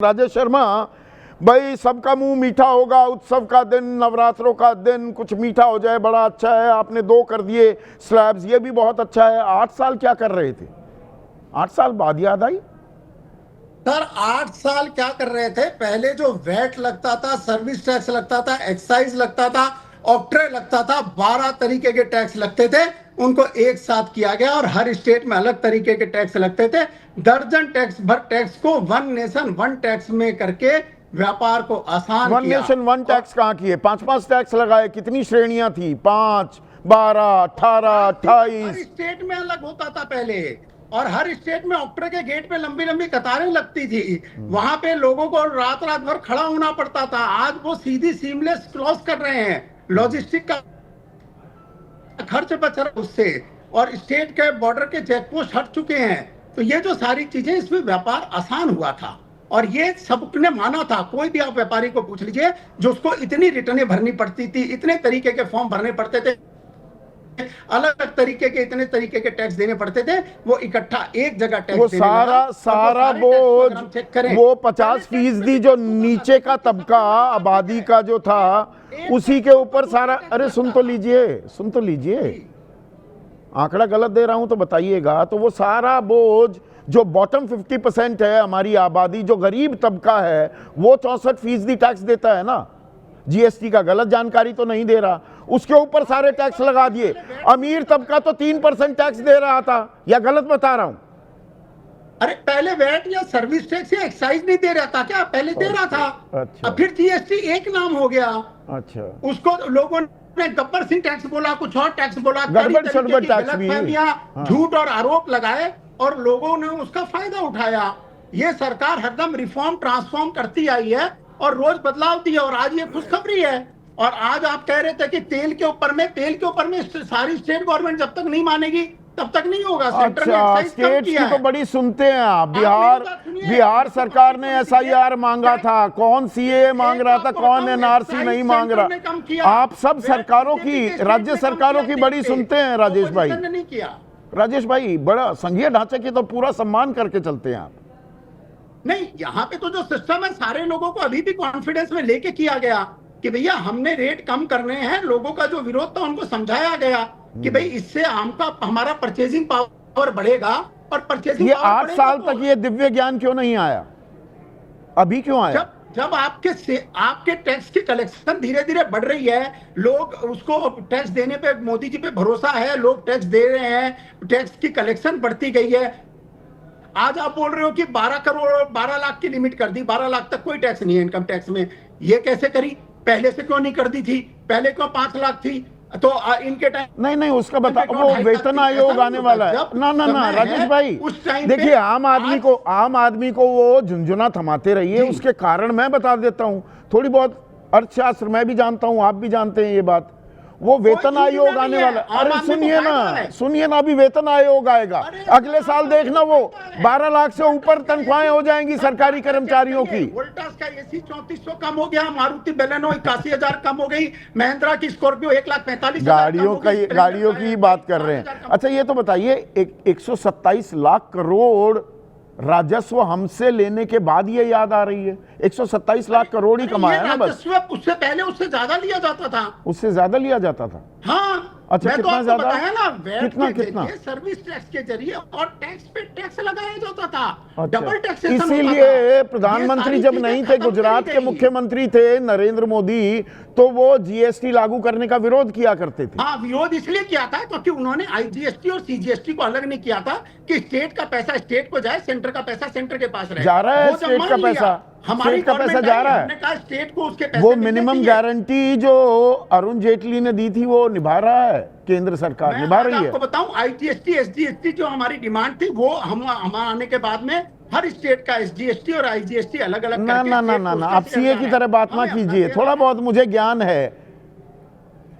राजेश शर्मा भाई, सबका मुंह मीठा होगा, उत्सव का दिन, नवरात्रों का दिन, कुछ मीठा हो जाए बड़ा अच्छा है। आपने 2 कर दिए स्लैब्स, ये भी बहुत अच्छा है। 8 साल क्या कर रहे थे? 8 साल बाद याद आई? सर 8 साल क्या कर रहे थे? पहले जो वैट लगता था, सर्विस टैक्स लगता था, एक्साइज लगता था, ऑक्ट्रे लगता था, 12 तरीके के टैक्स लगते थे, उनको एक साथ किया गया और हर स्टेट में अलग तरीके के टैक्स लगते थे। दर्जन टैक्स भर टैक्स को वन नेशन वन टैक्स में करके व्यापार को आसान वन किया। नेशन वन टैक्स कहाँ किए? 5-5 टैक्स लगाए। कितनी श्रेणियां थी? 5, 12, 18, हर 28। स्टेट में अलग होता था पहले, और हर स्टेट में ऑक्टर के गेट पे लंबी लंबी कतारें लगती थी। वहां पे लोगों को रात रात भर खड़ा होना पड़ता था। आज वो सीधी सीमलेस क्रॉस कर रहे हैं, लॉजिस्टिक का खर्च बच रहा है उससे, और स्टेट के बॉर्डर के चेक पोस्ट हट चुके हैं। तो ये जो सारी चीजें, इसमें व्यापार आसान हुआ था और ये सबने माना था। कोई भी आप व्यापारी को पूछ लीजिए जो उसको इतनी रिटर्नें भरनी पड़ती थी, इतने तरीके के फॉर्म भरने पड़ते थे, अलग तरीके के इतने तरीके के टैक्स देने पड़ते थे, वो इकट्ठा एक जगह टैक्स वो देने लगा। सारा बोझ, वो 50% जो नीचे का तबका आबादी का जो था, उसी के ऊपर सारा। अरे सुन तो लीजिए, आंकड़ा गलत दे रहा हूं तो बताइएगा। तो वो सारा बोझ जो बॉटम 50% है हमारी आबादी, जो गरीब तबका है, वो 64% टैक्स देता है ना। जीएसटी का गलत जानकारी तो नहीं दे रहा, उसके ऊपर सारे टैक्स लगा दिए। अमीर तबका तो 3% टैक्स दे रहा था, या गलत बता रहा हूं? अरे पहले वैट या सर्विस टैक्स या एक्साइज नहीं दे रहा था क्या? पहले दे रहा था। अच्छा। अब फिर जीएसटी एक नाम हो गया। अच्छा, उसको लोगों ने गब्बर सिंह टैक्स बोला, कुछ और टैक्स बोला, गड़बड़ सड़बड़ टैक्स भी। हाँ। झूठ और आरोप लगाए और लोगों ने उसका फायदा उठाया। ये सरकार हरदम रिफॉर्म ट्रांसफॉर्म करती आई है और रोज बदलाव दिया, और आज ये खुशखबरी है। और आज आप कह रहे थे कि तेल के ऊपर में सारी स्टेट गवर्नमेंट जब तक नहीं मानेगी तब तक नहीं होगा। अच्छा, स्टेट की तो बड़ी सुनते हैं आप। बिहार सरकार ने एसआईआर मांगा था, कौन सीए मांग रहा था, कौन एनआरसी नहीं मांग रहा। आप सब सरकारों की, राज्य सरकारों की बड़ी सुनते हैं राजेश भाई। नहीं किया राजेश भाई, बड़ा संघीय ढांचे की तो पूरा सम्मान करके चलते हैं आप। नहीं, यहाँ पे तो जो सिस्टम है, सारे लोगों को अभी भी कॉन्फिडेंस में लेके किया गया कि भैया हमने रेट कम करने हैं। लोगों का जो विरोध था उनको समझाया गया कि भाई इससे हमारा परचेजिंग पावर बढ़ेगा, और परचेजिंग ये पावर 8 साल तक ये दिव्य ज्ञान क्यों नहीं आया? अभी क्यों आया? जब आपके टैक्स की कलेक्शन धीरे धीरे बढ़ रही है, लोग उसको टैक्स देने पे, मोदी जी पे भरोसा है, लोग टैक्स दे रहे हैं, टैक्स की कलेक्शन बढ़ती गई है। आज आप बोल रहे हो कि 12 लाख की लिमिट कर दी, 12 लाख तक कोई टैक्स नहीं है इनकम टैक्स में। ये कैसे करी? पहले से क्यों नहीं कर दी थी? पहले क्यों 5 लाख थी? तो इनके टाइम नहीं, उसका बता। वो वेतन आयोग आने वाला है ना राजेश भाई। देखिए, आम आदमी को वो झुंझुना थमाते रहिए। उसके कारण मैं बता देता हूं, थोड़ी बहुत अर्थशास्त्र मैं भी जानता हूं, आप भी जानते हैं ये बात। वो वेतन आयोग आने वाला। अरे सुनिए ना, अभी वेतन आयोग आएगा अगले साल। देखना, वो 12 लाख से ऊपर तनख्वाहें हो जाएंगी सरकारी कर्मचारियों की। वोल्टास का एसी 3400 कम हो गया, मारुति बेलेनो 81,000 कम हो गई, महिंद्रा की स्कॉर्पियो 1,45,000 गाड़ियों की बात कर रहे हैं। अच्छा, ये तो बताइए, 127 लाख करोड़ राजस्व हमसे लेने के बाद ये याद आ रही है? 127 लाख करोड़ ही कमाया ना बस। उससे पहले उससे ज्यादा लिया जाता था। उससे ज्यादा लिया जाता था? हाँ। अच्छा, कितना ज्यादा? बताया ना, कितना? सर्विस टैक्स के जरिए और टैक्स पे टैक्स लगाया जाता था। अच्छा, डबल टैक्सेशन। इसीलिए प्रधानमंत्री जब नहीं थे, गुजरात के मुख्यमंत्री थे नरेंद्र मोदी, तो वो जीएसटी लागू करने का विरोध किया करते थे। हाँ, विरोध इसलिए किया था क्योंकि उन्होंने आईजीएसटी और सीजीएसटी को अलग नहीं किया था कि स्टेट का पैसा स्टेट को जाए, सेंटर का पैसा सेंटर के पास रहे। जा रहा है स्टेट का पैसा, हमारी का पैसा जा रहा है। कहा स्टेट को उसके पैसे वो मिनिमम गारंटी जो अरुण जेटली ने दी थी वो निभा रहा है, केंद्र सरकार निभा रही है। आपको बताऊं, आईजीएसटी एसजीएसटी जो हमारी डिमांड थी, वो हम आने के बाद में हर स्टेट का एसजीएसटी और आईजीएसटी अलग अलग ना, आप सीए की तरह बात ना कीजिए। थोड़ा बहुत मुझे ज्ञान है।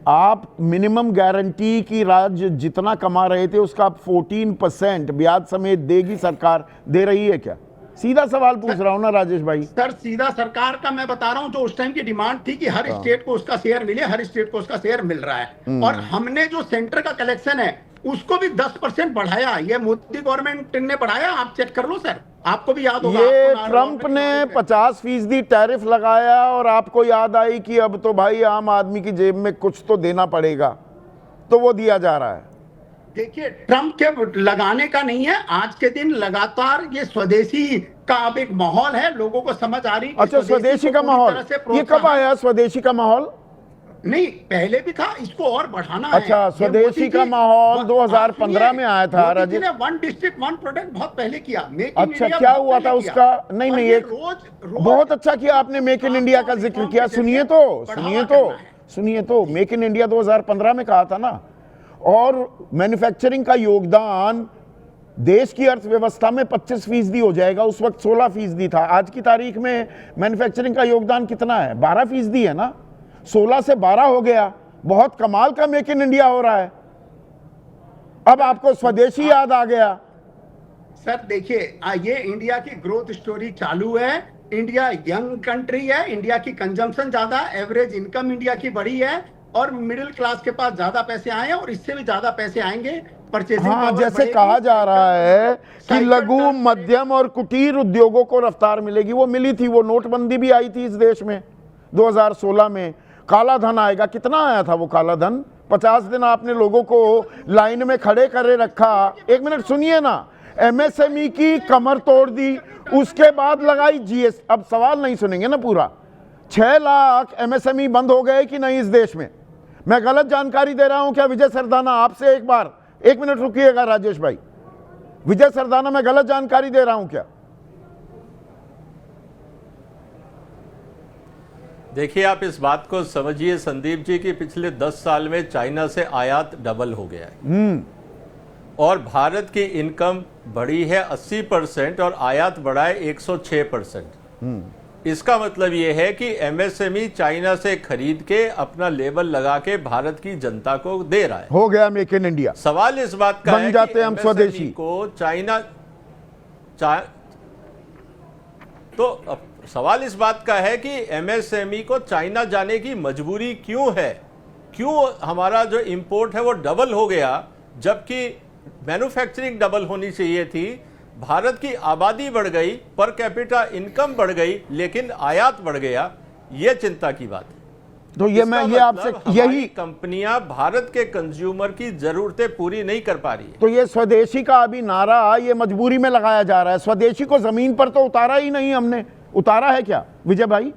आप मिनिमम गारंटी की राज्य जितना कमा रहे थे उसका 14% ब्याज समेत देगी सरकार, दे रही है क्या? सीधा सवाल पूछ रहा हूं ना राजेश भाई। सर सीधा सरकार का मैं बता रहा हूं, जो उस टाइम की डिमांड थी कि हर स्टेट को उसका शेयर मिले, हर स्टेट को उसका शेयर मिल रहा है। और हमने जो सेंटर का कलेक्शन है उसको भी 10% बढ़ाया। ये मोदी गवर्नमेंट ने बढ़ाया, आप चेक कर लो सर, आपको भी याद होगा। ये आपको ट्रंप ने 50% टैरिफ लगाया और आपको याद आई कि अब तो भाई आम आदमी की जेब में कुछ तो देना पड़ेगा, तो वो दिया जा रहा है। देखिए, ट्रंप के लगाने का नहीं है, आज के दिन लगातार ये स्वदेशी का अब एक माहौल है, लोगों को समझ आ रही। अच्छा, स्वदेशी का माहौल ये कब आया? स्वदेशी का माहौल नहीं, पहले भी था, इसको और बढ़ाना है। अच्छा, स्वदेशी का माहौल 2015 में आया था। राजीव ने वन डिस्ट्रिक्ट वन प्रोडक्ट बहुत पहले किया। अच्छा, क्या हुआ था उसका? नहीं, एक बहुत अच्छा किया आपने मेक इन इंडिया का जिक्र किया। सुनिए तो मेक इन इंडिया 2015 में कहा था ना, और मैन्युफैक्चरिंग का योगदान देश की अर्थव्यवस्था में 25% हो जाएगा। उस वक्त 16% था। आज की तारीख में मैन्युफैक्चरिंग का योगदान कितना है? 12% है ना। 16 से 12 हो गया। बहुत कमाल का मेक इन इंडिया हो रहा है। अब आपको स्वदेशी याद आ गया। सर देखिए, ये इंडिया की ग्रोथ स्टोरी चालू है। इंडिया यंग कंट्री है, इंडिया की कंजम्पशन ज्यादा, एवरेज इनकम इंडिया की बढ़ी है, और मिडिल क्लास के पास ज्यादा पैसे आए हैं, और इससे भी ज्यादा पैसे आएंगे। परचेसिंग हाँ, जैसे कहा जा रहा है कि लघु, मध्यम और कुटीर उद्योगों को रफ्तार मिलेगी, वो मिली थी। वो नोटबंदी भी आई थी इस देश में 2016 में। काला धन आएगा। कितना आया था वो काला धन? 50 दिन आपने लोगों को लाइन में खड़े करे रखा। एक मिनट सुनिए ना। एमएसएमई की कमर तोड़ दी, उसके बाद लगाई जीएस। अब सवाल नहीं सुनेंगे ना पूरा। 6 लाख एमएसएमई बंद हो गए कि नहीं इस देश में? मैं गलत जानकारी दे रहा हूं क्या विजय सरदाना? आपसे एक बार 1 मिनट रुकिएगा राजेश भाई। विजय सरदाना, मैं गलत जानकारी दे रहा हूं क्या? देखिए, आप इस बात को समझिए संदीप जी कि पिछले 10 साल में चाइना से आयात डबल हो गया है, और भारत की इनकम बढ़ी है 80% और आयात बढ़ा है 106%। इसका मतलब यह है कि एमएसएमई चाइना से खरीद के अपना लेबल लगा के भारत की जनता को दे रहा है। हो गया मेक इन इंडिया। सवाल इस बात का है जाते हम स्वदेशी को चाइना तो सवाल इस बात का है कि एमएसएमई को चाइना जाने की मजबूरी क्यों है? क्यों हमारा जो इंपोर्ट है वो डबल हो गया, जबकि मैन्युफैक्चरिंग डबल होनी चाहिए थी? भारत की आबादी बढ़ गई, पर कैपिटा इनकम बढ़ गई, लेकिन आयात बढ़ गया। ये चिंता की बात है। तो ये मैं ये आपसे यही कंपनियां भारत के कंज्यूमर की जरूरतें पूरी नहीं कर पा रही है। तो ये स्वदेशी का अभी नारा ये मजबूरी में लगाया जा रहा है। स्वदेशी को जमीन पर तो उतारा ही नहीं हमने। उतारा है क्या विजय भाई?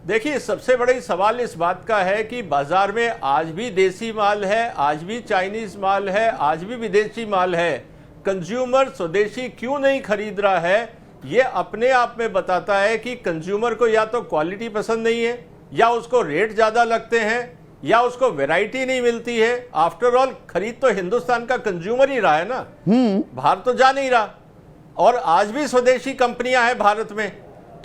देखिए, सबसे बड़ी सवाल इस बात का है कि बाजार में आज भी देसी माल है, आज भी चाइनीज माल है, आज भी विदेशी माल है। कंज्यूमर स्वदेशी क्यों नहीं खरीद रहा है? ये अपने आप में बताता है कि कंज्यूमर को या तो क्वालिटी पसंद नहीं है, या उसको रेट ज्यादा लगते हैं, या उसको वैरायटी नहीं मिलती है। आफ्टर ऑल खरीद तो हिंदुस्तान का कंज्यूमर ही रहा है ना, बाहर तो जा नहीं रहा। और आज भी स्वदेशी कंपनियां हैं भारत में,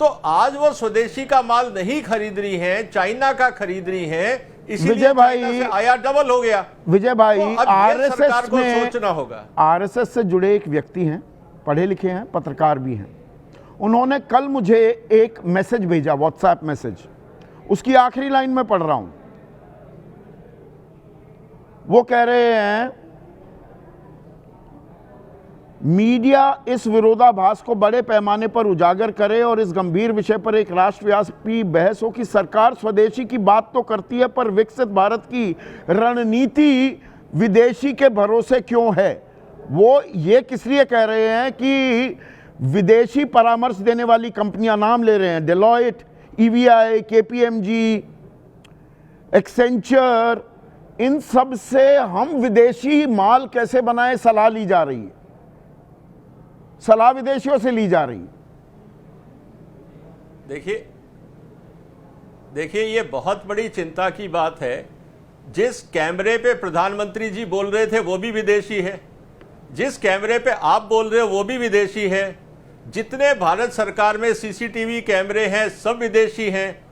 तो आज वो स्वदेशी का माल नहीं खरीद रही हैं, चाइना का खरीद रही हैं। विजय भाई, आयात डबल हो गया। विजय भाई, तो आरएसएस को सोचना होगा। आरएसएस से जुड़े एक व्यक्ति हैं, पढ़े लिखे हैं, पत्रकार भी हैं। उन्होंने कल मुझे एक मैसेज भेजा, व्हाट्सएप मैसेज। उसकी आखिरी लाइन में पढ़ रहा हूं। वो कह रहे हैं, मीडिया इस विरोधाभास को बड़े पैमाने पर उजागर करे और इस गंभीर विषय पर एक राष्ट्रव्यापी बहस हो कि सरकार स्वदेशी की बात तो करती है, पर विकसित भारत की रणनीति विदेशी के भरोसे क्यों है। वो ये किस लिए कह रहे हैं कि विदेशी परामर्श देने वाली कंपनियां नाम ले रहे हैं, डेलॉयट, ईवीआई, केपीएमजी, एक्सेंचर, इन सब से हम विदेशी माल कैसे बनाएं सलाह ली जा रही है। सलाह विदेशियों से ली जा रही है। देखिए, ये बहुत बड़ी चिंता की बात है। जिस कैमरे पे प्रधानमंत्री जी बोल रहे थे वो भी विदेशी है, जिस कैमरे पे आप बोल रहे हो वो भी विदेशी है, जितने भारत सरकार में सीसीटीवी कैमरे हैं सब विदेशी हैं,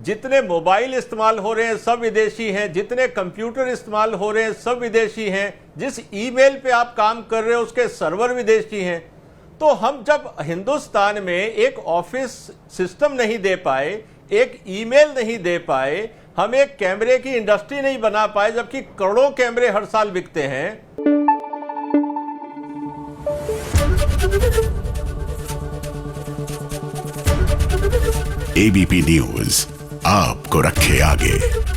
जितने मोबाइल इस्तेमाल हो रहे हैं सब विदेशी हैं, जितने कंप्यूटर इस्तेमाल हो रहे हैं सब विदेशी हैं, जिस ईमेल पे आप काम कर रहे हो उसके सर्वर विदेशी हैं। तो हम जब हिंदुस्तान में एक ऑफिस सिस्टम नहीं दे पाए, एक ईमेल नहीं दे पाए, हम एक कैमरे की इंडस्ट्री नहीं बना पाए, जबकि करोड़ों कैमरे हर साल बिकते हैं। एबीपी न्यूज आपको रखे आगे।